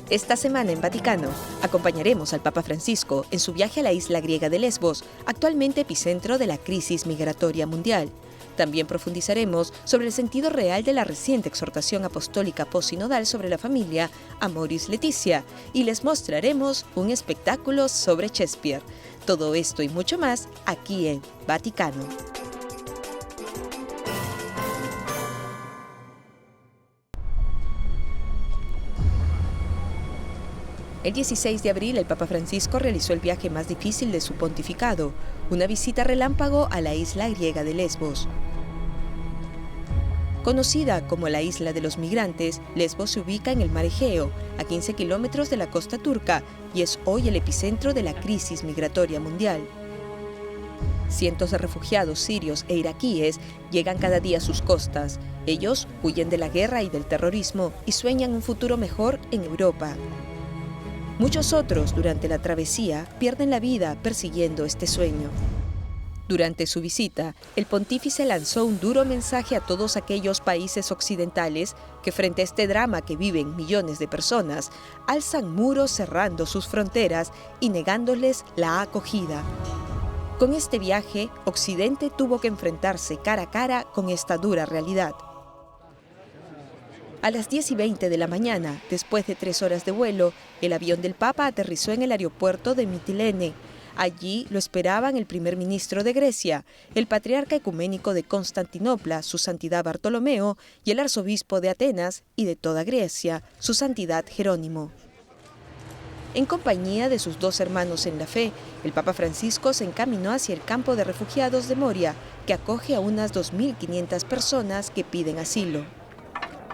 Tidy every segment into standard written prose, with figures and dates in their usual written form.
Esta semana en Vaticano acompañaremos al Papa Francisco en su viaje a la isla griega de Lesbos, actualmente epicentro de la crisis migratoria mundial. También profundizaremos sobre el sentido real de la reciente exhortación apostólica posinodal sobre la familia Amoris Laetitia y les mostraremos un espectáculo sobre Shakespeare. Todo esto y mucho más aquí en Vaticano. El 16 de abril, el Papa Francisco realizó el viaje más difícil de su pontificado, una visita relámpago a la isla griega de Lesbos. Conocida como la isla de los migrantes, Lesbos se ubica en el mar Egeo, a 15 kilómetros de la costa turca, y es hoy el epicentro de la crisis migratoria mundial. Cientos de refugiados sirios e iraquíes llegan cada día a sus costas. Ellos huyen de la guerra y del terrorismo y sueñan un futuro mejor en Europa. Muchos otros, durante la travesía, pierden la vida persiguiendo este sueño. Durante su visita, el pontífice lanzó un duro mensaje a todos aquellos países occidentales que, frente a este drama que viven millones de personas, alzan muros cerrando sus fronteras y negándoles la acogida. Con este viaje, Occidente tuvo que enfrentarse cara a cara con esta dura realidad. A las 10:20 de la mañana, después de 3 horas de vuelo, el avión del Papa aterrizó en el aeropuerto de Mitilene. Allí lo esperaban el primer ministro de Grecia, el patriarca ecuménico de Constantinopla, su santidad Bartolomeo, y el arzobispo de Atenas y de toda Grecia, su santidad Jerónimo. En compañía de sus 2 hermanos en la fe, el Papa Francisco se encaminó hacia el campo de refugiados de Moria, que acoge a unas 2.500 personas que piden asilo.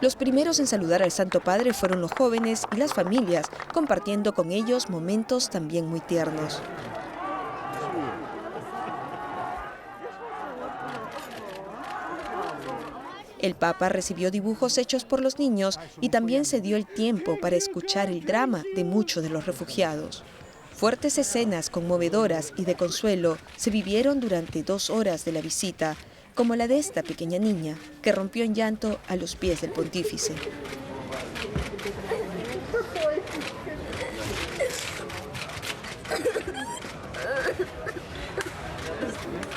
Los primeros en saludar al Santo Padre fueron los jóvenes y las familias, compartiendo con ellos momentos también muy tiernos. El Papa recibió dibujos hechos por los niños y también se dio el tiempo para escuchar el drama de muchos de los refugiados. Fuertes escenas conmovedoras y de consuelo se vivieron durante 2 horas de la visita, como la de esta pequeña niña, que rompió en llanto a los pies del pontífice.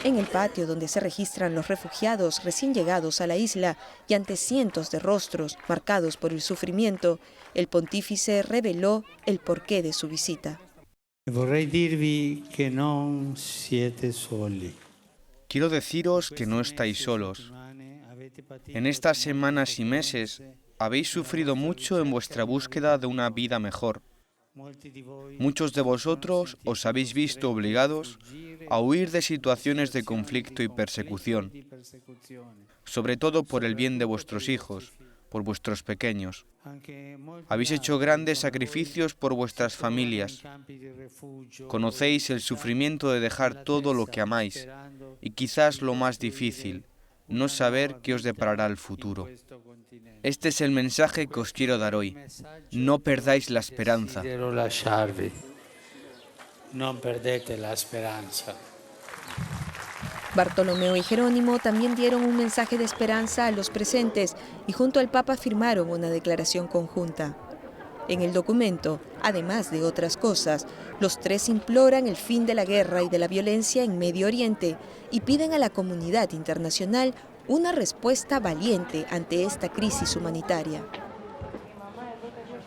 En el patio donde se registran los refugiados recién llegados a la isla y ante cientos de rostros marcados por el sufrimiento, el pontífice reveló el porqué de su visita. Quiero deciros que no estáis solos. En estas semanas y meses habéis sufrido mucho en vuestra búsqueda de una vida mejor. Muchos de vosotros os habéis visto obligados a huir de situaciones de conflicto y persecución, sobre todo por el bien de vuestros hijos, por vuestros pequeños. Habéis hecho grandes sacrificios por vuestras familias. Conocéis el sufrimiento de dejar todo lo que amáis y quizás lo más difícil, no saber qué os deparará el futuro. Este es el mensaje que os quiero dar hoy. No perdáis la esperanza. Bartolomeo y Jerónimo también dieron un mensaje de esperanza a los presentes y junto al Papa firmaron una declaración conjunta. En el documento, además de otras cosas, los 3 imploran el fin de la guerra y de la violencia en Medio Oriente y piden a la comunidad internacional una respuesta valiente ante esta crisis humanitaria.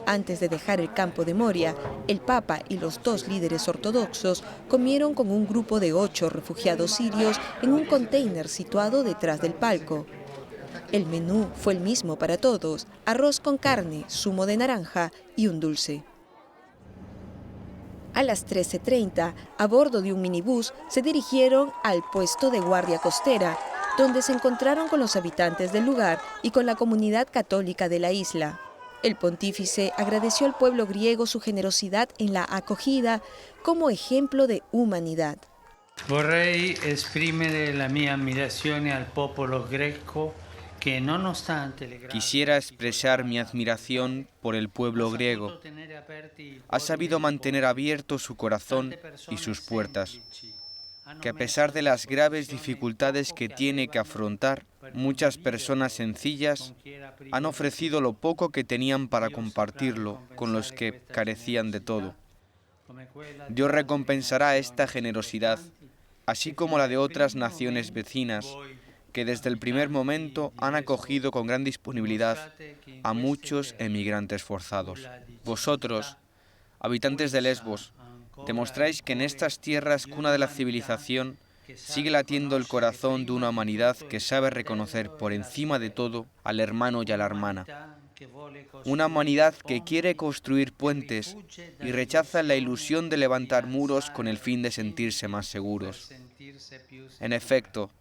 Antes de dejar el campo de Moria, el Papa y los 2 líderes ortodoxos comieron con un grupo de 8 refugiados sirios en un container situado detrás del palco. El menú fue el mismo para todos: arroz con carne, zumo de naranja y un dulce. A las 13:30, a bordo de un minibús, se dirigieron al puesto de guardia costera, donde se encontraron con los habitantes del lugar y con la comunidad católica de la isla. El pontífice agradeció al pueblo griego su generosidad en la acogida como ejemplo de humanidad. Vorrei esprimere la mia ammirazione al popolo greco. Quisiera expresar mi admiración por el pueblo griego. Ha sabido mantener abierto su corazón y sus puertas. que a pesar de las graves dificultades que tiene que afrontar, muchas personas sencillas han ofrecido lo poco que tenían para compartirlo con los que carecían de todo. Dios recompensará esta generosidad, así como la de otras naciones vecinas, que desde el primer momento han acogido con gran disponibilidad a muchos emigrantes forzados. Vosotros, habitantes de Lesbos, demostráis que en estas tierras, cuna de la civilización, sigue latiendo el corazón de una humanidad que sabe reconocer por encima de todo al hermano y a la hermana. Una humanidad que quiere construir puentes y rechaza la ilusión de levantar muros con el fin de sentirse más seguros. En efecto,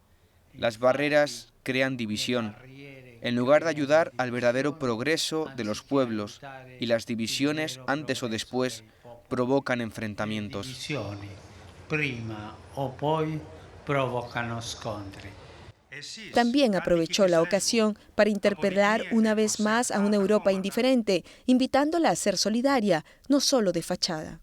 las barreras crean división, en lugar de ayudar al verdadero progreso de los pueblos, y las divisiones, antes o después, provocan enfrentamientos. También aprovechó la ocasión para interpelar una vez más a una Europa indiferente, invitándola a ser solidaria, no solo de fachada.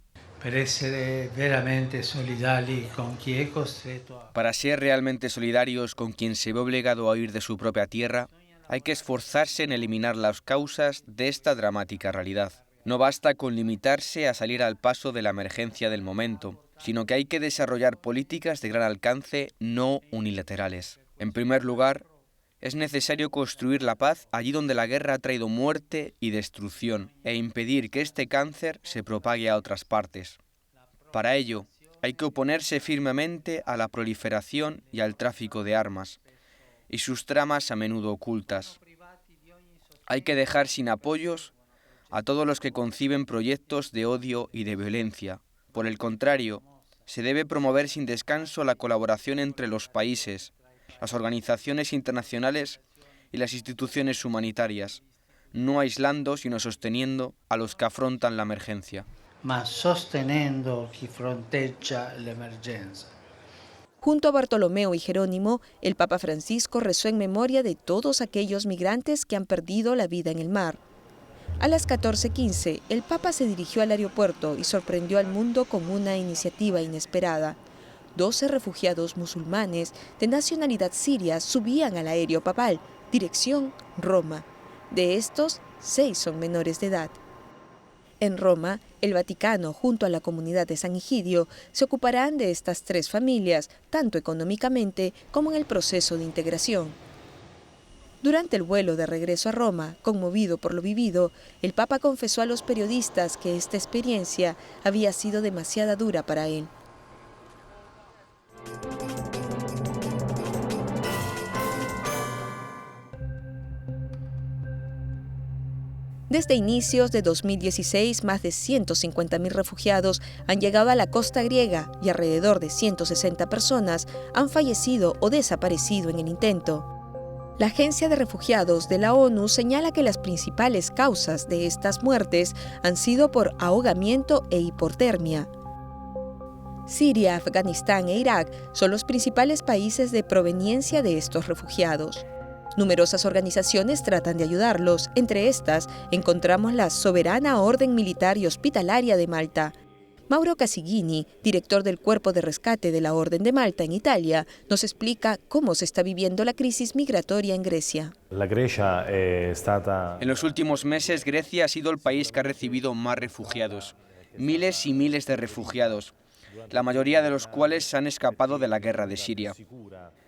Para ser realmente solidarios con quien se ve obligado a huir de su propia tierra, hay que esforzarse en eliminar las causas de esta dramática realidad. No basta con limitarse a salir al paso de la emergencia del momento, sino que hay que desarrollar políticas de gran alcance no unilaterales. En primer lugar, es necesario construir la paz allí donde la guerra ha traído muerte y destrucción e impedir que este cáncer se propague a otras partes. Para ello, hay que oponerse firmemente a la proliferación y al tráfico de armas y sus tramas a menudo ocultas. Hay que dejar sin apoyos a todos los que conciben proyectos de odio y de violencia. Por el contrario, se debe promover sin descanso la colaboración entre los países, las organizaciones internacionales y las instituciones humanitarias, no aislando sino sosteniendo a los que afrontan la emergencia. Junto a Bartolomeo y Jerónimo, el Papa Francisco rezó en memoria de todos aquellos migrantes que han perdido la vida en el mar. A las 14:15, el Papa se dirigió al aeropuerto y sorprendió al mundo con una iniciativa inesperada. 12 refugiados musulmanes de nacionalidad siria subían al aéreo papal, dirección Roma. De estos, 6 son menores de edad. En Roma, el Vaticano, junto a la comunidad de San Egidio, se ocuparán de estas 3 familias, tanto económicamente como en el proceso de integración. Durante el vuelo de regreso a Roma, conmovido por lo vivido, el Papa confesó a los periodistas que esta experiencia había sido demasiado dura para él. Desde inicios de 2016, más de 150.000 refugiados han llegado a la costa griega y alrededor de 160 personas han fallecido o desaparecido en el intento. La Agencia de Refugiados de la ONU señala que las principales causas de estas muertes han sido por ahogamiento e hipotermia. Siria, Afganistán e Irak son los principales países de proveniencia de estos refugiados. Numerosas organizaciones tratan de ayudarlos. Entre estas encontramos la Soberana Orden Militar y Hospitalaria de Malta. Mauro Casiguini, director del Cuerpo de Rescate de la Orden de Malta en Italia, nos explica cómo se está viviendo la crisis migratoria en Grecia. En los últimos meses, Grecia ha sido el país que ha recibido más refugiados. Miles y miles de refugiados, la mayoría de los cuales han escapado de la guerra de Siria.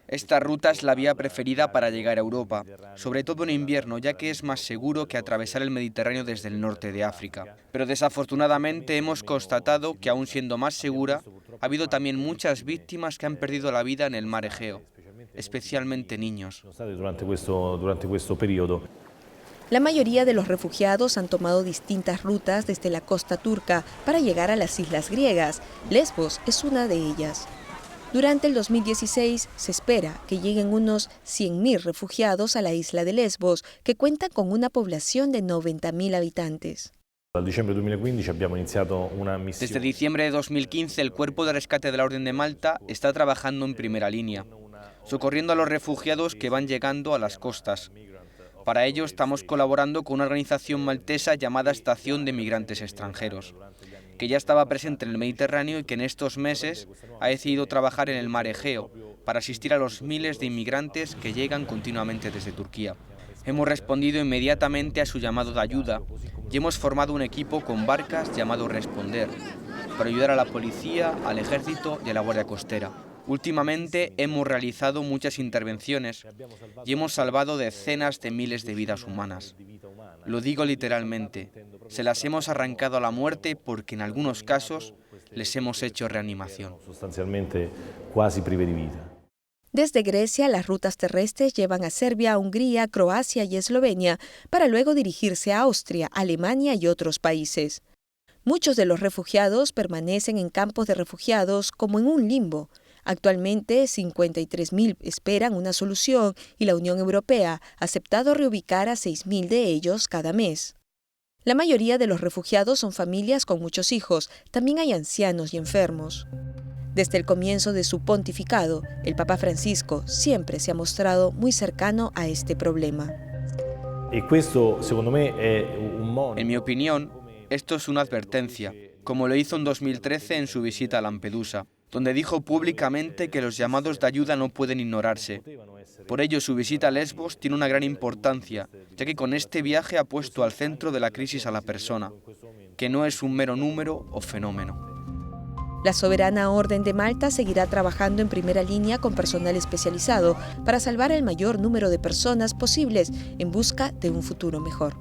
Esta ruta es la vía preferida para llegar a Europa, sobre todo en invierno, ya que es más seguro que atravesar el Mediterráneo desde el norte de África. Pero desafortunadamente hemos constatado que, aun siendo más segura, ha habido también muchas víctimas que han perdido la vida en el mar Egeo, especialmente niños. La mayoría de los refugiados han tomado distintas rutas desde la costa turca para llegar a las islas griegas. Lesbos es una de ellas. Durante el 2016 se espera que lleguen unos 100.000 refugiados a la isla de Lesbos, que cuenta con una población de 90.000 habitantes. Desde diciembre de 2015, el Cuerpo de Rescate de la Orden de Malta está trabajando en primera línea, socorriendo a los refugiados que van llegando a las costas. Para ello estamos colaborando con una organización maltesa llamada Estación de Migrantes Extranjeros, que ya estaba presente en el Mediterráneo y que en estos meses ha decidido trabajar en el mar Egeo para asistir a los miles de inmigrantes que llegan continuamente desde Turquía. Hemos respondido inmediatamente a su llamado de ayuda y hemos formado un equipo con barcas llamado Responder para ayudar a la policía, al ejército y a la Guardia Costera. Últimamente hemos realizado muchas intervenciones y hemos salvado decenas de miles de vidas humanas. Lo digo literalmente, se las hemos arrancado a la muerte porque en algunos casos les hemos hecho reanimación. Sustancialmente quasi prive di vida. Desde Grecia, las rutas terrestres llevan a Serbia, Hungría, Croacia y Eslovenia para luego dirigirse a Austria, Alemania y otros países. Muchos de los refugiados permanecen en campos de refugiados como en un limbo. Actualmente, 53.000 esperan una solución y la Unión Europea ha aceptado reubicar a 6.000 de ellos cada mes. La mayoría de los refugiados son familias con muchos hijos, también hay ancianos y enfermos. Desde el comienzo de su pontificado, el Papa Francisco siempre se ha mostrado muy cercano a este problema. En mi opinión, esto es una advertencia, como lo hizo en 2013 en su visita a Lampedusa, donde dijo públicamente que los llamados de ayuda no pueden ignorarse. Por ello, su visita a Lesbos tiene una gran importancia, ya que con este viaje ha puesto al centro de la crisis a la persona, que no es un mero número o fenómeno. La Soberana Orden de Malta seguirá trabajando en primera línea con personal especializado para salvar el mayor número de personas posibles en busca de un futuro mejor.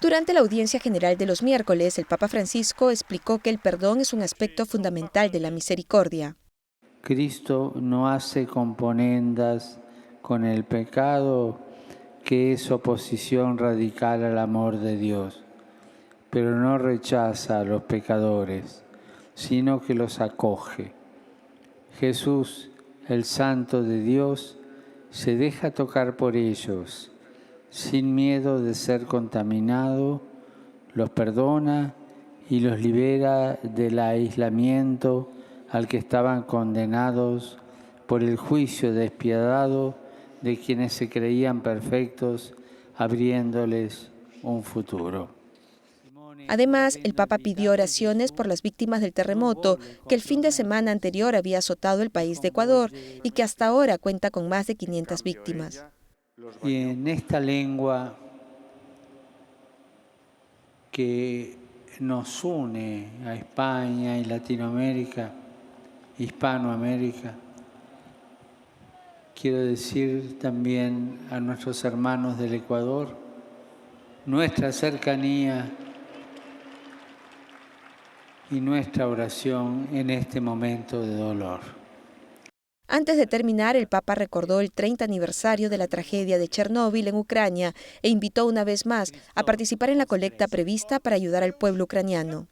Durante la audiencia general de los miércoles, el Papa Francisco explicó que el perdón es un aspecto fundamental de la misericordia. Cristo no hace componendas con el pecado, que es oposición radical al amor de Dios, pero no rechaza a los pecadores, sino que los acoge. Jesús, el Santo de Dios, se deja tocar por ellos, sin miedo de ser contaminado, los perdona y los libera del aislamiento al que estaban condenados por el juicio despiadado de quienes se creían perfectos, abriéndoles un futuro. Además, el Papa pidió oraciones por las víctimas del terremoto que el fin de semana anterior había azotado el país de Ecuador y que hasta ahora cuenta con más de 500 víctimas. Y en esta lengua que nos une a España y Latinoamérica, Hispanoamérica, quiero decir también a nuestros hermanos del Ecuador, nuestra cercanía y nuestra oración en este momento de dolor. Antes de terminar, el Papa recordó el 30 aniversario de la tragedia de Chernóbil en Ucrania e invitó una vez más a participar en la colecta prevista para ayudar al pueblo ucraniano.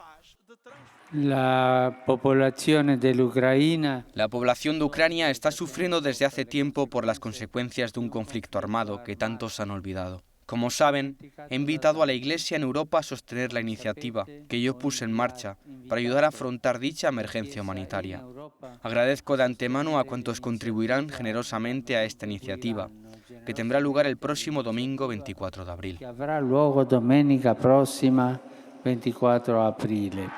La población de Ucrania está sufriendo desde hace tiempo por las consecuencias de un conflicto armado que tantos han olvidado. Como saben, he invitado a la Iglesia en Europa a sostener la iniciativa que yo puse en marcha para ayudar a afrontar dicha emergencia humanitaria. Agradezco de antemano a cuantos contribuirán generosamente a esta iniciativa, que tendrá lugar el próximo domingo 24 de abril. Que habrá luego domenica próxima 24 de abril.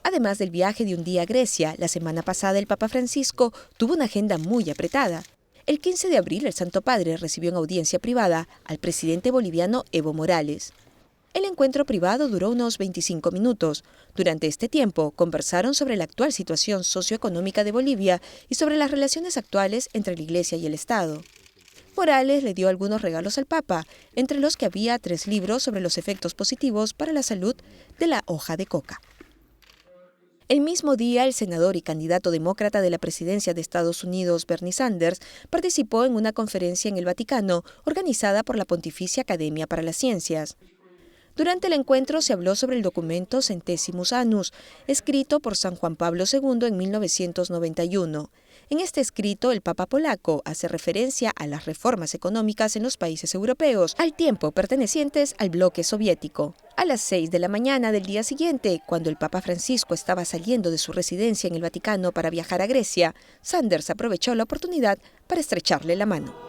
Además del viaje de un día a Grecia, la semana pasada el Papa Francisco tuvo una agenda muy apretada. El 15 de abril, el Santo Padre recibió en audiencia privada al presidente boliviano Evo Morales. El encuentro privado duró unos 25 minutos. Durante este tiempo, conversaron sobre la actual situación socioeconómica de Bolivia y sobre las relaciones actuales entre la Iglesia y el Estado. Morales le dio algunos regalos al Papa, entre los que había 3 libros sobre los efectos positivos para la salud de la hoja de coca. El mismo día, el senador y candidato demócrata de la presidencia de Estados Unidos, Bernie Sanders, participó en una conferencia en el Vaticano organizada por la Pontificia Academia para las Ciencias. Durante el encuentro se habló sobre el documento Centesimus Annus, escrito por San Juan Pablo II en 1991. En este escrito, el Papa polaco hace referencia a las reformas económicas en los países europeos, al tiempo pertenecientes al bloque soviético. A las 6 de la mañana del día siguiente, cuando el Papa Francisco estaba saliendo de su residencia en el Vaticano para viajar a Grecia, Sanders aprovechó la oportunidad para estrecharle la mano.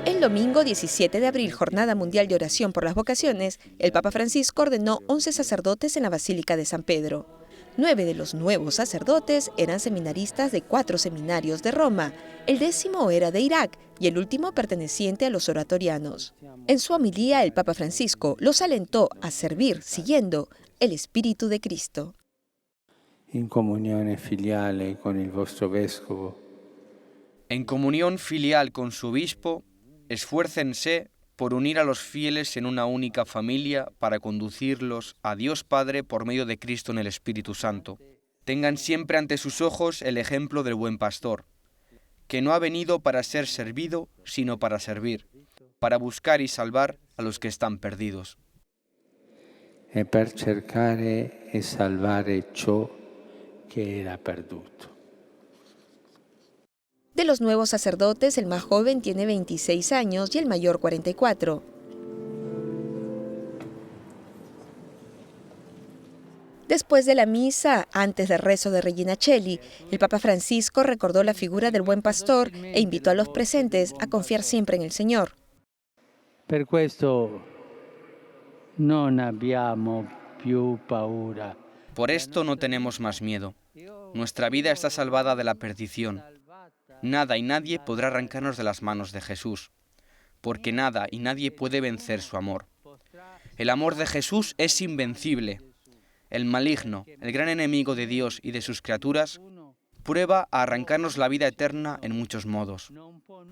El domingo 17 de abril, Jornada Mundial de Oración por las Vocaciones, el Papa Francisco ordenó 11 sacerdotes en la Basílica de San Pedro. 9 de los nuevos sacerdotes eran seminaristas de 4 seminarios de Roma, el 10º era de Irak y el último perteneciente a los oratorianos. En su homilía, el Papa Francisco los alentó a servir siguiendo el Espíritu de Cristo. In comunione filiale con il vostro vescovo. En comunión filial con su obispo, esfuércense por unir a los fieles en una única familia para conducirlos a Dios Padre por medio de Cristo en el Espíritu Santo. Tengan siempre ante sus ojos el ejemplo del buen pastor, que no ha venido para ser servido, sino para servir, para buscar y salvar a los que están perdidos. E per cercare e salvare ciò che era perduto. De los nuevos sacerdotes, el más joven tiene 26 años y el mayor 44. Después de la misa, antes del rezo de Regina Coeli, el Papa Francisco recordó la figura del buen pastor e invitó a los presentes a confiar siempre en el Señor. Per questo non abbiamo più paura. Por esto no tenemos más miedo. Nuestra vida está salvada de la perdición. Nada y nadie podrá arrancarnos de las manos de Jesús, porque nada y nadie puede vencer su amor. El amor de Jesús es invencible. El maligno, el gran enemigo de Dios y de sus criaturas, prueba a arrancarnos la vida eterna en muchos modos.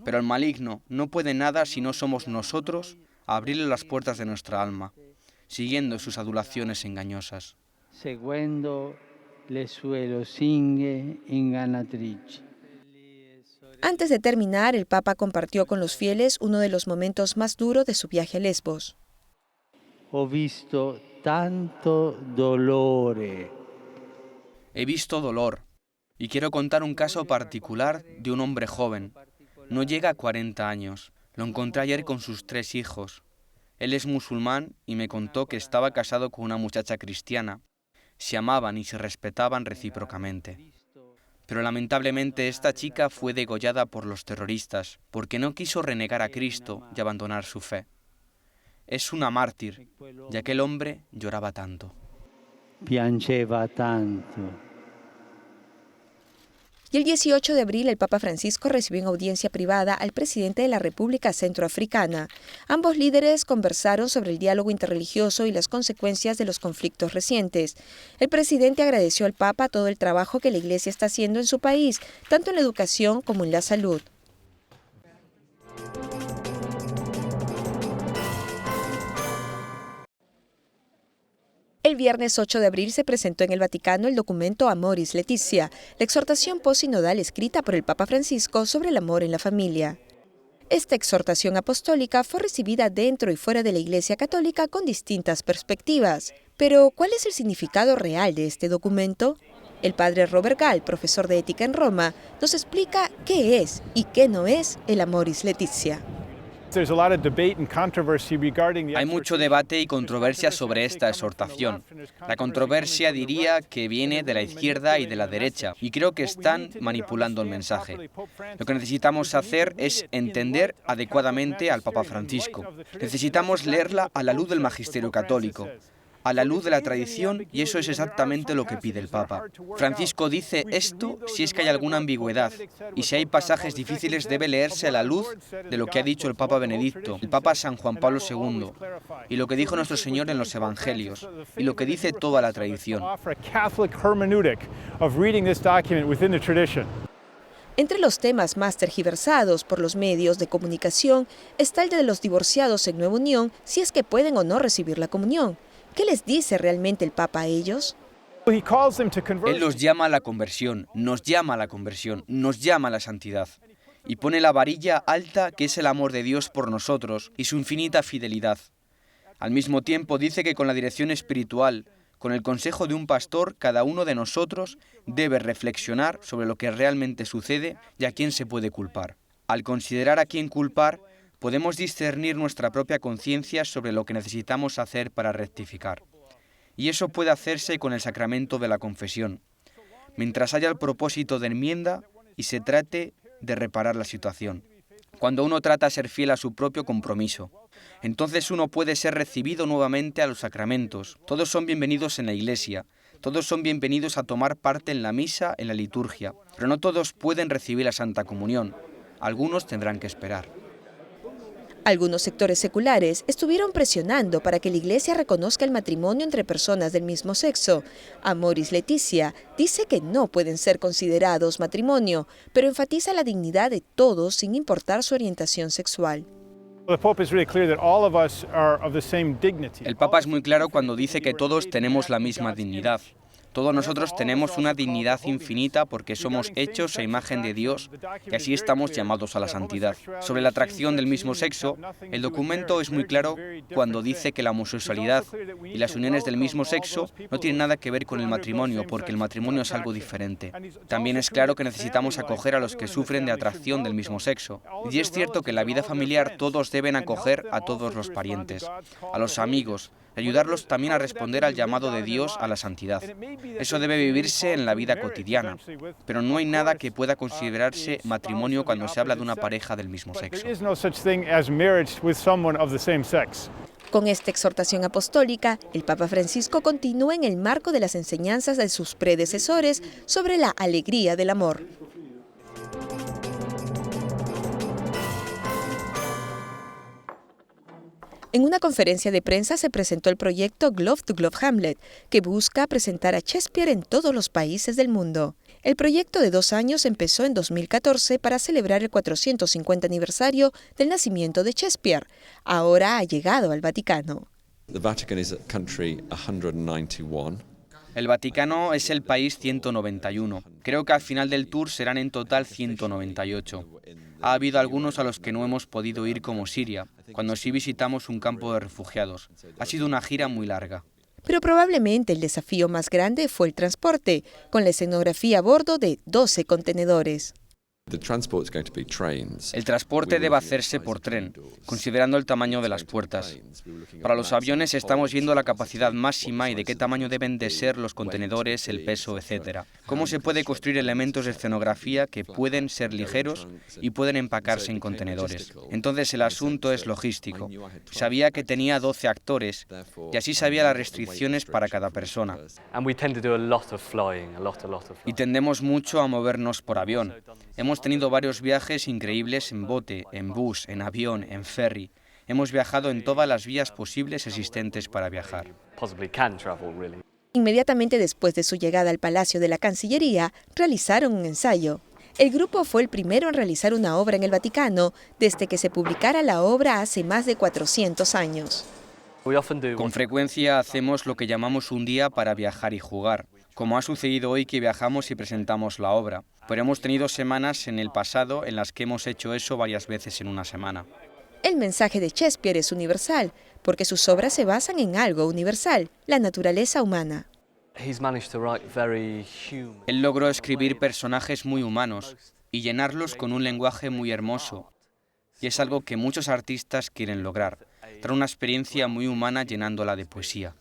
Pero el maligno no puede nada si no somos nosotros a abrirle las puertas de nuestra alma, siguiendo sus adulaciones engañosas. Seguendo le sue lusinghe ingannatrici. Antes de terminar, el Papa compartió con los fieles uno de los momentos más duros de su viaje a Lesbos. Ho visto tanto dolore. He visto dolor, y quiero contar un caso particular de un hombre joven. No llega a 40 años. Lo encontré ayer con sus 3 hijos. Él es musulmán y me contó que estaba casado con una muchacha cristiana. Se amaban y se respetaban recíprocamente. Pero lamentablemente esta chica fue degollada por los terroristas porque no quiso renegar a Cristo y abandonar su fe. Es una mártir, y aquel hombre lloraba tanto. Piangeva tanto. Y el 18 de abril el Papa Francisco recibió en audiencia privada al presidente de la República Centroafricana. Ambos líderes conversaron sobre el diálogo interreligioso y las consecuencias de los conflictos recientes. El presidente agradeció al Papa todo el trabajo que la Iglesia está haciendo en su país, tanto en la educación como en la salud. El viernes 8 de abril se presentó en el Vaticano el documento Amoris Laetitia, la exhortación posinodal escrita por el Papa Francisco sobre el amor en la familia. Esta exhortación apostólica fue recibida dentro y fuera de la Iglesia Católica con distintas perspectivas. Pero, ¿cuál es el significado real de este documento? El padre Robert Gall, profesor de ética en Roma, nos explica qué es y qué no es el Amoris Laetitia. Hay mucho debate y controversia sobre esta exhortación. La controversia diría que viene de la izquierda y de la derecha, y creo que están manipulando el mensaje. Lo que necesitamos hacer es entender adecuadamente al Papa Francisco. Necesitamos leerla a la luz del magisterio católico, a la luz de la tradición, y eso es exactamente lo que pide el Papa. Francisco dice esto si es que hay alguna ambigüedad, y si hay pasajes difíciles debe leerse a la luz de lo que ha dicho el Papa Benedicto, el Papa San Juan Pablo II, y lo que dijo nuestro Señor en los Evangelios, y lo que dice toda la tradición. Entre los temas más tergiversados por los medios de comunicación está el de los divorciados en nueva unión, si es que pueden o no recibir la comunión. ¿Qué les dice realmente el Papa a ellos? Él los llama a la conversión, nos llama a la conversión, nos llama a la santidad. Y pone la varilla alta que es el amor de Dios por nosotros y su infinita fidelidad. Al mismo tiempo dice que con la dirección espiritual, con el consejo de un pastor, cada uno de nosotros debe reflexionar sobre lo que realmente sucede y a quién se puede culpar. Al considerar a quién culpar, podemos discernir nuestra propia conciencia sobre lo que necesitamos hacer para rectificar. Y eso puede hacerse con el sacramento de la confesión, mientras haya el propósito de enmienda y se trate de reparar la situación. Cuando uno trata de ser fiel a su propio compromiso, entonces uno puede ser recibido nuevamente a los sacramentos. Todos son bienvenidos en la Iglesia, todos son bienvenidos a tomar parte en la misa, en la liturgia, pero no todos pueden recibir la Santa Comunión. Algunos tendrán que esperar. Algunos sectores seculares estuvieron presionando para que la Iglesia reconozca el matrimonio entre personas del mismo sexo. Amoris Laetitia dice que no pueden ser considerados matrimonio, pero enfatiza la dignidad de todos sin importar su orientación sexual. El Papa es muy claro cuando dice que todos tenemos la misma dignidad. Todos nosotros tenemos una dignidad infinita porque somos hechos a imagen de Dios y así estamos llamados a la santidad. Sobre la atracción del mismo sexo, el documento es muy claro cuando dice que la homosexualidad y las uniones del mismo sexo no tienen nada que ver con el matrimonio porque el matrimonio es algo diferente. También es claro que necesitamos acoger a los que sufren de atracción del mismo sexo. Y es cierto que en la vida familiar todos deben acoger a todos los parientes, a los amigos, y ayudarlos también a responder al llamado de Dios a la santidad. Eso debe vivirse en la vida cotidiana, pero no hay nada que pueda considerarse matrimonio cuando se habla de una pareja del mismo sexo. Con esta exhortación apostólica, el Papa Francisco continúa en el marco de las enseñanzas de sus predecesores sobre la alegría del amor. En una conferencia de prensa se presentó el proyecto Glove to Glove Hamlet, que busca presentar a Shakespeare en todos los países del mundo. El proyecto de 2 años empezó en 2014 para celebrar el 450 aniversario del nacimiento de Shakespeare. Ahora ha llegado al Vaticano. El Vaticano es el país 191. Creo que al final del tour serán en total 198. Ha habido algunos a los que no hemos podido ir, como Siria, cuando sí visitamos un campo de refugiados. Ha sido una gira muy larga. Pero probablemente el desafío más grande fue el transporte, con la escenografía a bordo de 12 contenedores. El transporte debe hacerse por tren, considerando el tamaño de las puertas. Para los aviones estamos viendo la capacidad máxima y de qué tamaño deben de ser los contenedores, el peso, etc. Cómo se puede construir elementos de escenografía que pueden ser ligeros y pueden empacarse en contenedores. Entonces el asunto es logístico. Sabía que tenía 12 actores y así sabía las restricciones para cada persona. Y tendemos mucho a movernos por avión. Hemos tenido varios viajes increíbles en bote, en bus, en avión, en ferry. Hemos viajado en todas las vías posibles existentes para viajar. Inmediatamente después de su llegada al Palacio de la Cancillería, realizaron un ensayo. El grupo fue el primero en realizar una obra en el Vaticano desde que se publicara la obra hace más de 400 años. Con frecuencia hacemos lo que llamamos un día para viajar y jugar, como ha sucedido hoy que viajamos y presentamos la obra. Pero hemos tenido semanas en el pasado en las que hemos hecho eso varias veces en una semana. El mensaje de Shakespeare es universal, porque sus obras se basan en algo universal, la naturaleza humana. Él logró escribir personajes muy humanos y llenarlos con un lenguaje muy hermoso. Y es algo que muchos artistas quieren lograr, dar una experiencia muy humana llenándola de poesía.